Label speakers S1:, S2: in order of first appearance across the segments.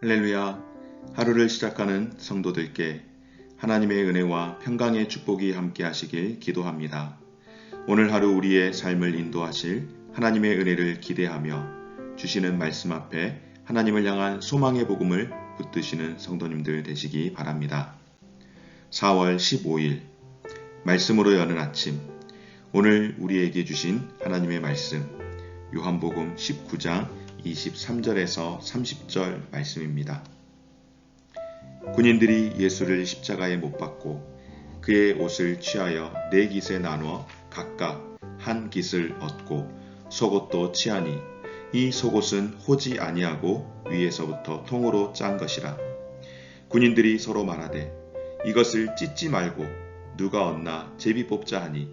S1: 할렐루야. 하루를 시작하는 성도들께 하나님의 은혜와 평강의 축복이 함께 하시길 기도합니다. 오늘 하루 우리의 삶을 인도하실 하나님의 은혜를 기대하며 주시는 말씀 앞에 하나님을 향한 소망의 복음을 붙드시는 성도님들 되시기 바랍니다. 4월 15일 말씀으로 여는 아침, 오늘 우리에게 주신 하나님의 말씀 요한복음 19장 23절에서 30절 말씀입니다. 군인들이 예수를 십자가에 못 박고 그의 옷을 취하여 네 깃에 나누어 각각 한 깃을 얻고 속옷도 취하니 이 속옷은 호지 아니하고 위에서부터 통으로 짠 것이라. 군인들이 서로 말하되 이것을 찢지 말고 누가 얻나 제비 뽑자 하니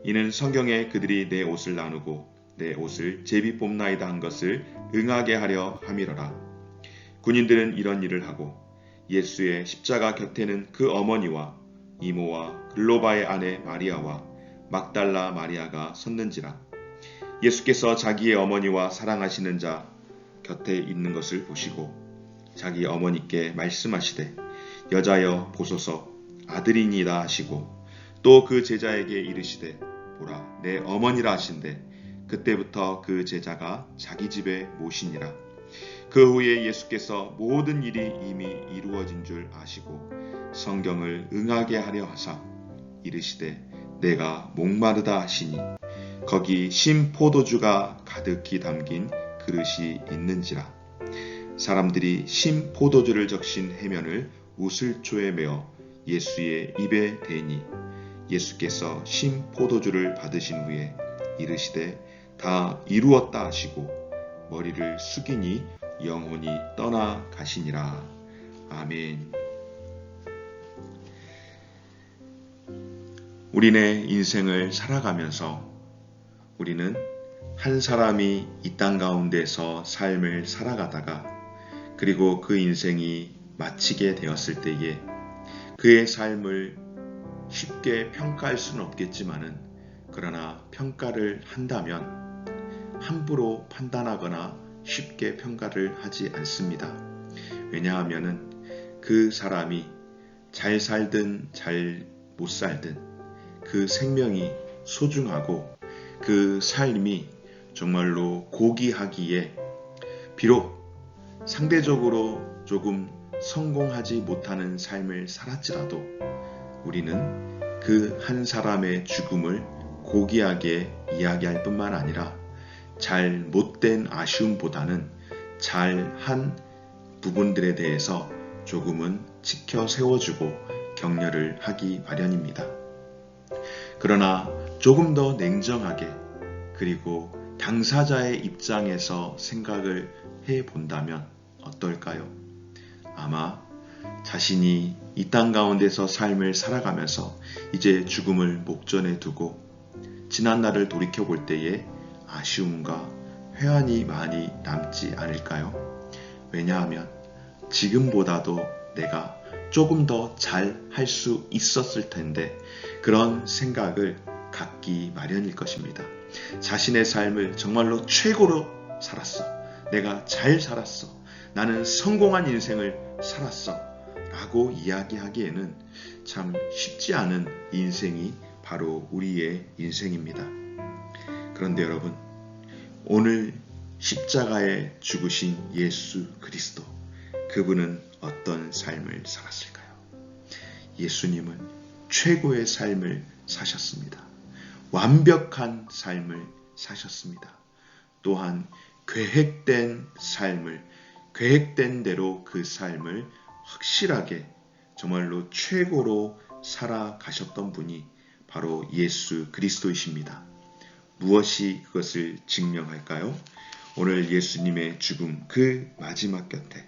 S1: 이는 성경에 그들이 내 옷을 나누고 내 옷을 제비 뽑나이다 한 것을 응하게 하려 함이러라. 군인들은 이런 일을 하고 예수의 십자가 곁에는 그 어머니와 이모와 글로바의 아내 마리아와 막달라 마리아가 섰는지라. 예수께서 자기의 어머니와 사랑하시는 자 곁에 있는 것을 보시고 자기 어머니께 말씀하시되 여자여 보소서 아들이니이다 하시고 또 그 제자에게 이르시되 보라 내 어머니라 하신대 그때부터 그 제자가 자기 집에 모시니라. 그 후에 예수께서 모든 일이 이미 이루어진 줄 아시고 성경을 응하게 하려 하사 이르시되 내가 목마르다 하시니 거기 신 포도주가 가득히 담긴 그릇이 있는지라. 사람들이 신 포도주를 적신 해면을 우슬초에 메어 예수의 입에 대니 예수께서 신 포도주를 받으신 후에 이르시되 다 이루었다 하시고 머리를 숙이니 영혼이 떠나 가시니라. 아멘. 우리네 인생을 살아가면서 우리는 한 사람이 이 땅 가운데서 삶을 살아가다가 그리고 그 인생이 마치게 되었을 때에 그의 삶을 쉽게 평가할 수는 없겠지만은 그러나 평가를 한다면 함부로 판단하거나 쉽게 평가를 하지 않습니다. 왜냐하면은 그 사람이 잘 살든 잘 못 살든 그 생명이 소중하고 그 삶이 정말로 고귀하기에 비록 상대적으로 조금 성공하지 못하는 삶을 살았지라도 우리는 그 한 사람의 죽음을 고귀하게 이야기할 뿐만 아니라 잘 못된 아쉬움보다는 잘한 부분들에 대해서 조금은 지켜 세워주고 격려를 하기 마련입니다. 그러나 조금 더 냉정하게 그리고 당사자의 입장에서 생각을 해 본다면 어떨까요? 아마 자신이 이 땅 가운데서 삶을 살아가면서 이제 죽음을 목전에 두고 지난 날을 돌이켜 볼 때에 아쉬움과 회한이 많이 남지 않을까요? 왜냐하면 지금보다도 내가 조금 더 잘 할 수 있었을 텐데 그런 생각을 갖기 마련일 것입니다. 자신의 삶을 정말로 최고로 살았어. 내가 잘 살았어. 나는 성공한 인생을 살았어. 라고 이야기하기에는 참 쉽지 않은 인생이 바로 우리의 인생입니다. 그런데 여러분, 오늘 십자가에 죽으신 예수 그리스도, 그분은 어떤 삶을 살았을까요? 예수님은 최고의 삶을 사셨습니다. 완벽한 삶을 사셨습니다. 또한 계획된 삶을, 계획된 대로 그 삶을 확실하게 정말로 최고로 살아가셨던 분이 바로 예수 그리스도이십니다. 무엇이 그것을 증명할까요? 오늘 예수님의 죽음 그 마지막 곁에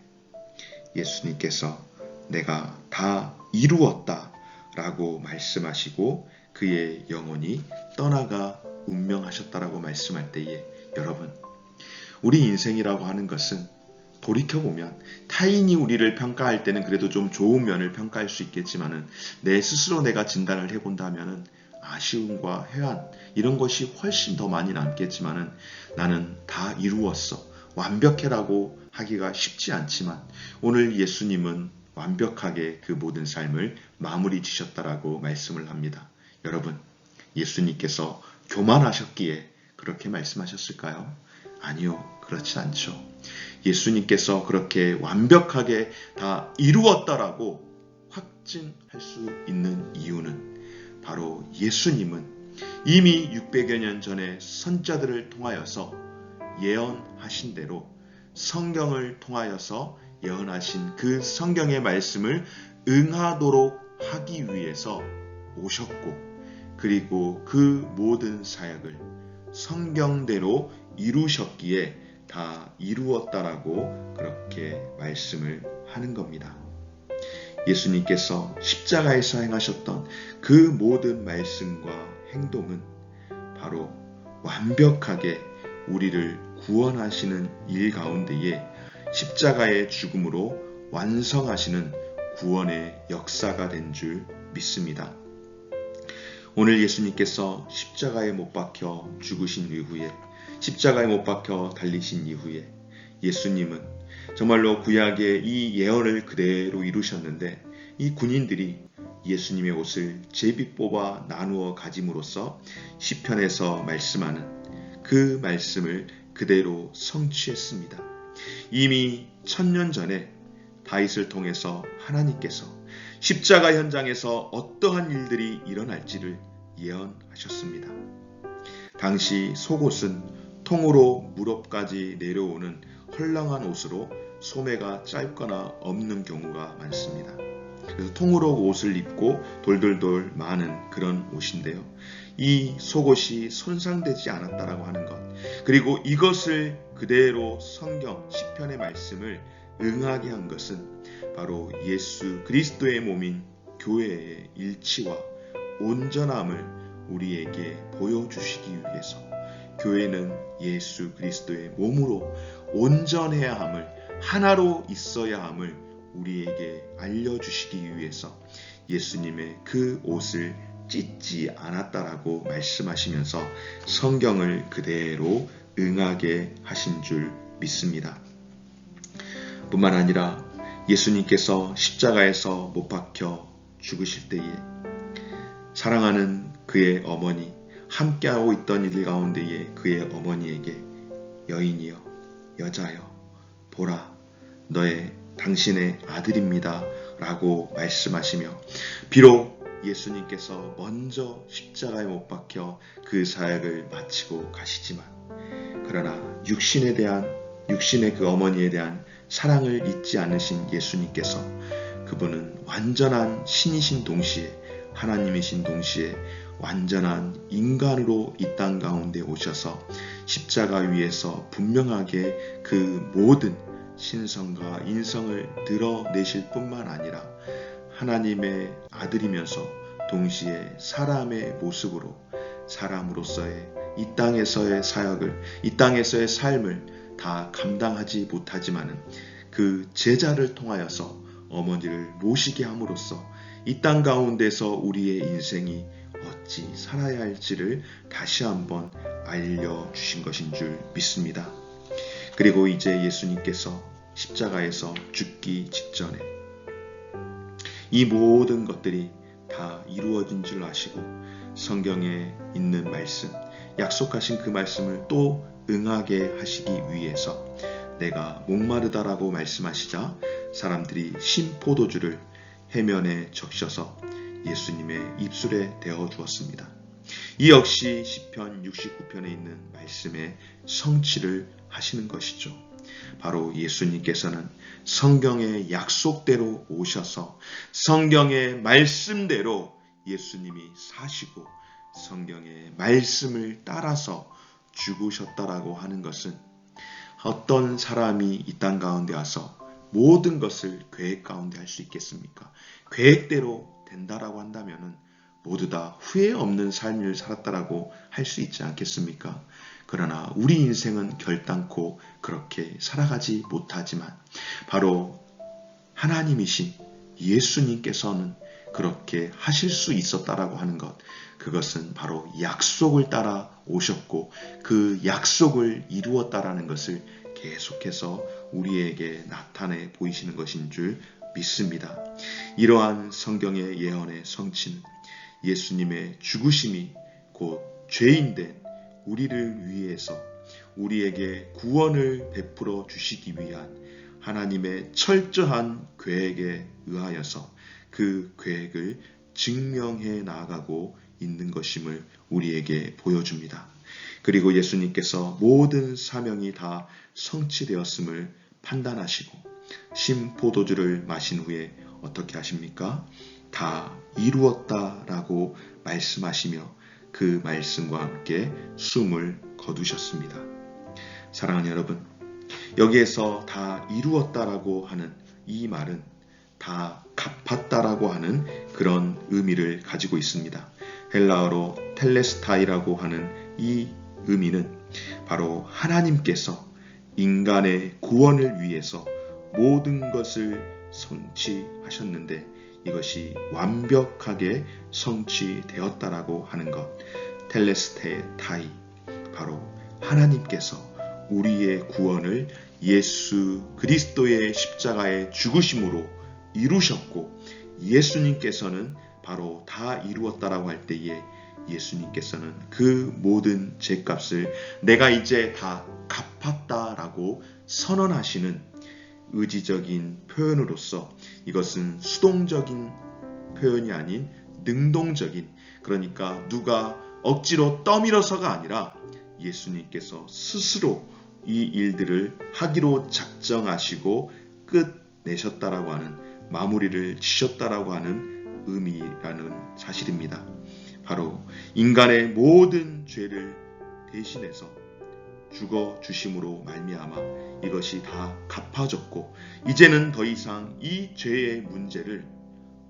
S1: 예수님께서 내가 다 이루었다 라고 말씀하시고 그의 영혼이 떠나가 운명하셨다라고 말씀할 때에 여러분, 우리 인생이라고 하는 것은 돌이켜보면 타인이 우리를 평가할 때는 그래도 좀 좋은 면을 평가할 수 있겠지만은 내 스스로 내가 진단을 해본다면은 아쉬움과 회한 이런 것이 훨씬 더 많이 남겠지만은 나는 다 이루었어. 완벽해라고 하기가 쉽지 않지만 오늘 예수님은 완벽하게 그 모든 삶을 마무리 지셨다라고 말씀을 합니다. 여러분, 예수님께서 교만하셨기에 그렇게 말씀하셨을까요? 아니요, 그렇지 않죠. 예수님께서 그렇게 완벽하게 다 이루었다라고 확증할 수 있는 이유는 바로 예수님은 이미 600여 년 전에 선자들을 통하여서 예언하신 대로 성경을 통하여서 예언하신 그 성경의 말씀을 응하도록 하기 위해서 오셨고, 그리고 그 모든 사역을 성경대로 이루셨기에 다 이루었다라고 그렇게 말씀을 하는 겁니다. 예수님께서 십자가에서 행하셨던 그 모든 말씀과 행동은 바로 완벽하게 우리를 구원하시는 일 가운데에 십자가의 죽음으로 완성하시는 구원의 역사가 된 줄 믿습니다. 오늘 예수님께서 십자가에 못 박혀 죽으신 이후에, 십자가에 못 박혀 달리신 이후에 예수님은 정말로 구약의 이 예언을 그대로 이루셨는데, 이 군인들이 예수님의 옷을 제비 뽑아 나누어 가짐으로써 시편에서 말씀하는 그 말씀을 그대로 성취했습니다. 이미 1000년 전에 다윗을 통해서 하나님께서 십자가 현장에서 어떠한 일들이 일어날지를 예언하셨습니다. 당시 속옷은 통으로 무릎까지 내려오는 헐렁한 옷으로 소매가 짧거나 없는 경우가 많습니다. 그래서 통으로 옷을 입고 돌돌돌 마는 그런 옷인데요. 이 속옷이 손상되지 않았다라고 하는 것, 그리고 이것을 그대로 성경 시편의 말씀을 응하게 한 것은 바로 예수 그리스도의 몸인 교회의 일치와 온전함을 우리에게 보여주시기 위해서, 교회는 예수 그리스도의 몸으로 온전해야 함을, 하나로 있어야 함을 우리에게 알려주시기 위해서 예수님의 그 옷을 찢지 않았다라고 말씀하시면서 성경을 그대로 응하게 하신 줄 믿습니다. 뿐만 아니라 예수님께서 십자가에서 못 박혀 죽으실 때에 사랑하는 그의 어머니, 함께하고 있던 이들 가운데에 그의 어머니에게 여인이여, 여자여, 보라, 당신의 아들입니다 라고 말씀하시며, 비록 예수님께서 먼저 십자가에 못 박혀 그 사역을 마치고 가시지만, 그러나 육신의 그 어머니에 대한 사랑을 잊지 않으신 예수님께서, 그분은 완전한 신이신 동시에 하나님이신 동시에 완전한 인간으로 이 땅 가운데 오셔서 십자가 위에서 분명하게 그 모든 신성과 인성을 드러내실 뿐만 아니라 하나님의 아들이면서 동시에 사람의 모습으로 사람으로서의 이 땅에서의 사역을, 이 땅에서의 삶을 다 감당하지 못하지만은 그 제자를 통하여서 어머니를 모시게 함으로써 이 땅 가운데서 우리의 인생이 어찌 살아야 할지를 다시 한번 알려주신 것인 줄 믿습니다. 그리고 이제 예수님께서 십자가에서 죽기 직전에 이 모든 것들이 다 이루어진 줄 아시고 성경에 있는 말씀, 약속하신 그 말씀을 또 응하게 하시기 위해서 내가 목마르다라고 말씀하시자 사람들이 신 포도주를 해면에 적셔서 예수님의 입술에 대어 주었습니다. 이 역시 시편 69편에 있는 말씀의 성취를 하시는 것이죠. 바로 예수님께서는 성경의 약속대로 오셔서 성경의 말씀대로 예수님이 사시고 성경의 말씀을 따라서 죽으셨다라고 하는 것은, 어떤 사람이 이 땅 가운데 와서 모든 것을 계획 가운데 할 수 있겠습니까? 계획대로 된다라고 한다면은 모두 다 후회 없는 삶을 살았다라고 할 수 있지 않겠습니까? 그러나 우리 인생은 결단코 그렇게 살아가지 못하지만 바로 하나님이신 예수님께서는 그렇게 하실 수 있었다라고 하는 것, 그것은 바로 약속을 따라 오셨고 그 약속을 이루었다라는 것을 계속해서 우리에게 나타내 보이시는 것인 줄 믿습니다. 이러한 성경의 예언의 성취는 예수님의 죽으심이 곧 죄인된 우리를 위해서 우리에게 구원을 베풀어 주시기 위한 하나님의 철저한 계획에 의하여서 그 계획을 증명해 나아가고 있는 것임을 우리에게 보여줍니다. 그리고 예수님께서 모든 사명이 다 성취되었음을 판단하시고 신포도주를 마신 후에 어떻게 하십니까? 다 이루었다라고 말씀하시며 그 말씀과 함께 숨을 거두셨습니다. 사랑하는 여러분, 여기에서 다 이루었다라고 하는 이 말은 다 갚았다라고 하는 그런 의미를 가지고 있습니다. 헬라어로 텔레스타이라고 하는 이 의미는 바로 하나님께서 인간의 구원을 위해서 모든 것을 성취하셨는데 이것이 완벽하게 성취되었다라고 하는 것, 텔레스테타이, 바로 하나님께서 우리의 구원을 예수 그리스도의 십자가의 죽으심으로 이루셨고 예수님께서는 바로 다 이루었다라고 할 때에 예수님께서는 그 모든 죄값을 내가 이제 다 갚았다라고 선언하시는 의지적인 표현으로서 이것은 수동적인 표현이 아닌 능동적인, 그러니까 누가 억지로 떠밀어서가 아니라 예수님께서 스스로 이 일들을 하기로 작정하시고 끝내셨다라고 하는, 마무리를 지셨다라고 하는 의미라는 사실입니다. 바로 인간의 모든 죄를 대신해서 죽어 주심으로 말미암아 이것이 다 갚아졌고 이제는 더 이상 이 죄의 문제를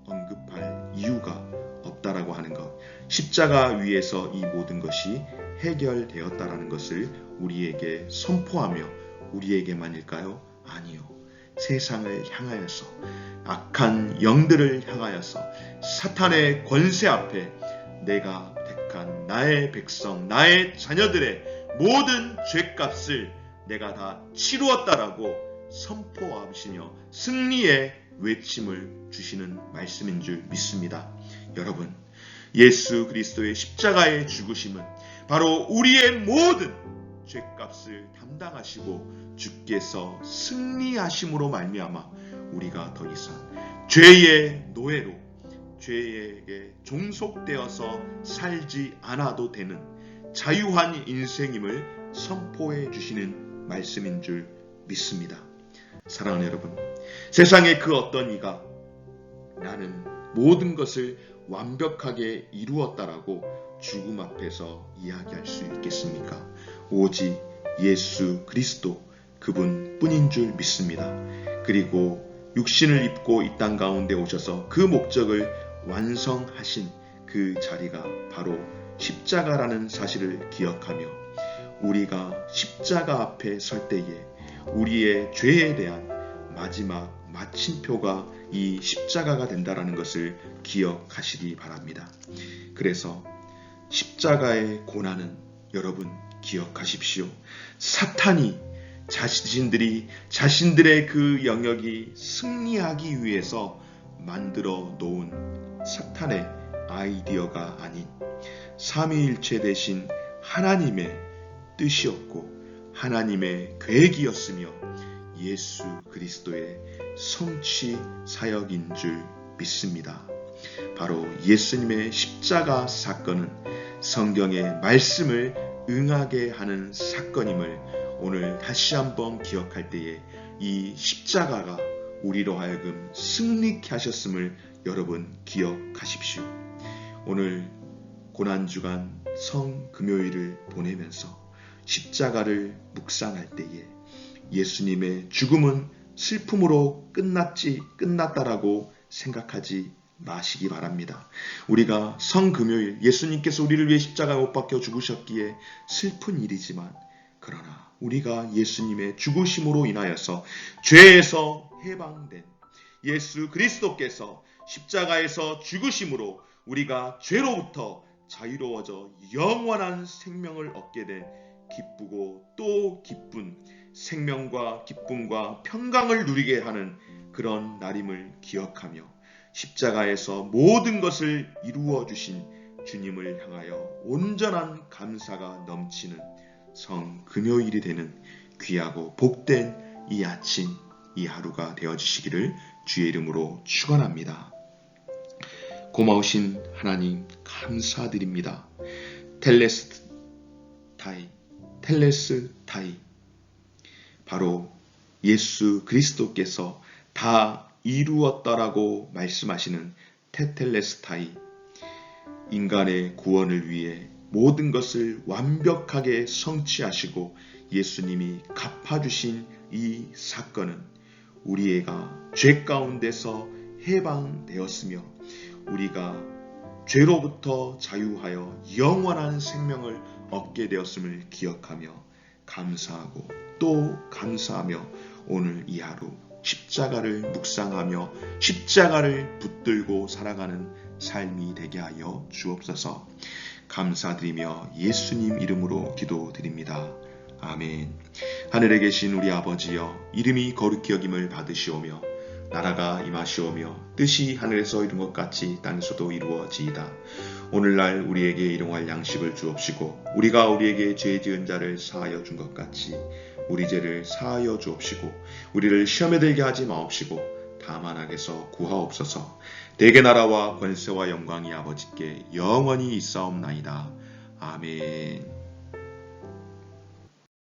S1: 언급할 이유가 없다라고 하는 것, 십자가 위에서 이 모든 것이 해결되었다라는 것을 우리에게 선포하며, 우리에게만일까요? 아니요. 세상을 향하여서, 악한 영들을 향하여서, 사탄의 권세 앞에 내가 택한 나의 백성, 나의 자녀들의 모든 죄값을 내가 다 치루었다라고 선포하시며 승리의 외침을 주시는 말씀인 줄 믿습니다. 여러분, 예수 그리스도의 십자가의 죽으심은 바로 우리의 모든 죄값을 담당하시고 주께서 승리하심으로 말미암아 우리가 더 이상 죄의 노예로, 죄에게 종속되어서 살지 않아도 되는 자유한 인생임을 선포해 주시는 말씀인 줄 믿습니다. 사랑하는 여러분, 세상의 그 어떤 이가 나는 모든 것을 완벽하게 이루었다라고 죽음 앞에서 이야기할 수 있겠습니까? 오직 예수 그리스도 그분뿐인 줄 믿습니다. 그리고 육신을 입고 이 땅 가운데 오셔서 그 목적을 완성하신 그 자리가 바로 십자가라는 사실을 기억하며 우리가 십자가 앞에 설 때에 우리의 죄에 대한 마지막 마침표가 이 십자가가 된다라는 것을 기억하시기 바랍니다. 그래서 십자가의 고난은 여러분 기억하십시오. 사탄이 자신들의 그 영역이 승리하기 위해서 만들어 놓은 사탄의 아이디어가 아닌 삼위일체 되신 하나님의 뜻이었고 하나님의 계획이었으며 예수 그리스도의 성취 사역인 줄 믿습니다. 바로 예수님의 십자가 사건은 성경의 말씀을 응하게 하는 사건임을 오늘 다시 한번 기억할 때에 이 십자가가 우리로 하여금 승리케 하셨음을 여러분 기억하십시오. 오늘 고난주간 성금요일을 보내면서 십자가를 묵상할 때에 예수님의 죽음은 슬픔으로 끝났다라고 생각하지 마시기 바랍니다. 우리가 성금요일 예수님께서 우리를 위해 십자가에 못 박혀 죽으셨기에 슬픈 일이지만 그러나 우리가 예수님의 죽으심으로 인하여서 죄에서 해방된 예수 그리스도께서 십자가에서 죽으심으로 우리가 죄로부터 자유로워져 영원한 생명을 얻게 된 기쁘고 또 기쁜 생명과 기쁨과 평강을 누리게 하는 그런 날임을 기억하며 십자가에서 모든 것을 이루어 주신 주님을 향하여 온전한 감사가 넘치는 성 금요일이 되는 귀하고 복된 이 아침, 이 하루가 되어주시기를 주의 이름으로 축원합니다. 고마우신 하나님 감사드립니다. 텔레스타이 바로 예수 그리스도께서 다 이루었다라고 말씀하시는 테텔레스타이, 인간의 구원을 위해 모든 것을 완벽하게 성취하시고 예수님이 갚아주신 이 사건은 우리가 죄 가운데서 해방되었으며 우리가 죄로부터 자유하여 영원한 생명을 얻게 되었음을 기억하며 감사하고 또 감사하며 오늘 이 하루 십자가를 묵상하며 십자가를 붙들고 살아가는 삶이 되게 하여 주옵소서. 감사드리며 예수님 이름으로 기도드립니다. 아멘. 하늘에 계신 우리 아버지여, 이름이 거룩히 여김을 받으시오며 나라가 임하시오며 뜻이 하늘에서 이룬 것 같이 땅에서도 이루어지이다. 오늘날 우리에게 일용할 양식을 주옵시고 우리가 우리에게 죄 지은 자를 사하여 준 것 같이 우리 죄를 사하여 주옵시고 우리를 시험에 들게 하지 마옵시고 다만 악에서 구하옵소서. 대개 나라와 권세와 영광이 아버지께 영원히 있사옵나이다. 아멘.